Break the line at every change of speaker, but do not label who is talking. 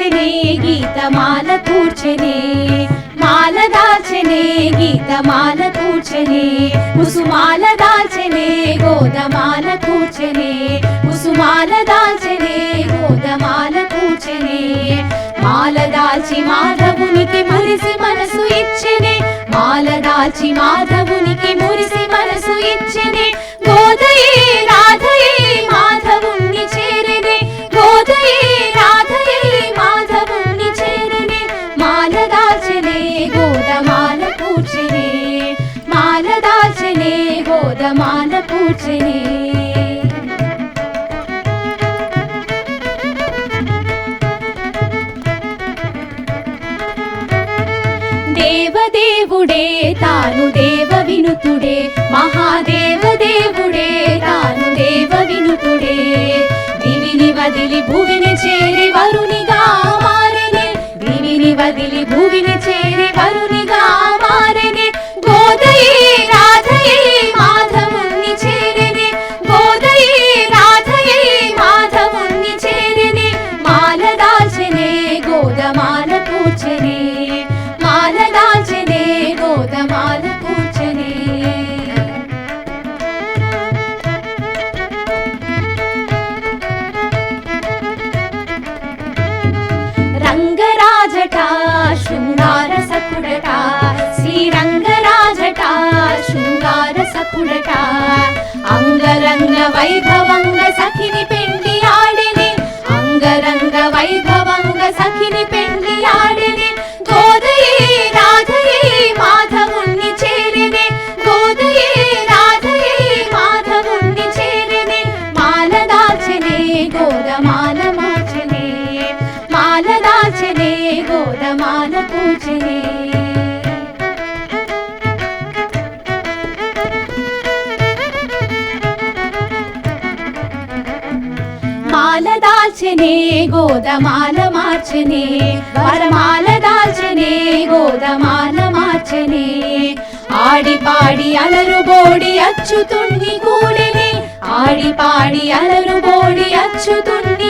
దాల్చెనే గీతమాల కూర్చెనే మాల దాల్చెనే గీతమాల కూర్చెనే కుసుమాల దాల్చెనే గోదమాల కూర్చెనే కుసుమాల దాల్చెనే గోదమాల కూర్చెనే మాల దాల్చి మాధవునికి మురిసి మనసు ఇచ్చెనే మాల దాల్చి మాధవునికి మురిసి మనసు ఇచ్చెనే గోదయే రాధయే మాధవుని చేరెనే గోదయే రాధయే మాధవుని చేరెనే మాల దాల్చెనే గోదమాల కూర్చెనే మాల దాల్చెనే గోదమాల కూర్చెనే దేవదేవుడే తాను దేవ వినుతుడే మహాదేవ దేవుడే తాను దేవ వినుతుడే దివిని వదిలి భువిని చేరి వరునిగా మారెనే దివిని వదిలి భువిని చేరి వరునిగా మారెనే గోదయే రాధయే మాధవుని చేరెనే గోదయే రాధయే మాధవుని చేరెనే మాల దాల్చెనే గోదమాల కూర్చెనే మాల దాల్చెనే గోదమాల కూర్చెనే రంగరాజట శృంగార సఖుడట శ్రీరంగరాజట శృంగార సఖుడట అంగరంగ వైభవంగ సఖిని పెండి ఆడెనే అంగరంగ వైభవంగ సఖిని పెండి ఆడెనే గోదయే రాధయే మాధవుని చేరెనే గోదయే రాధయే మాధవుని చేరెనే మాల దాల్చెనే గోదమాల మార్చెనే మాల దాల్చెనే గోదమాల కూర్చెనే మాల దాల్చెనే గోదమాల మార్చెనే వరమాల దాల్చెనే గోదమాల మార్చెనే ఆడి పాడి అలరు బోడి అచ్యుతుణ్ణి కూడెనే ఆడి పాడి అలరు బోడి అచ్యుతుణ్ణి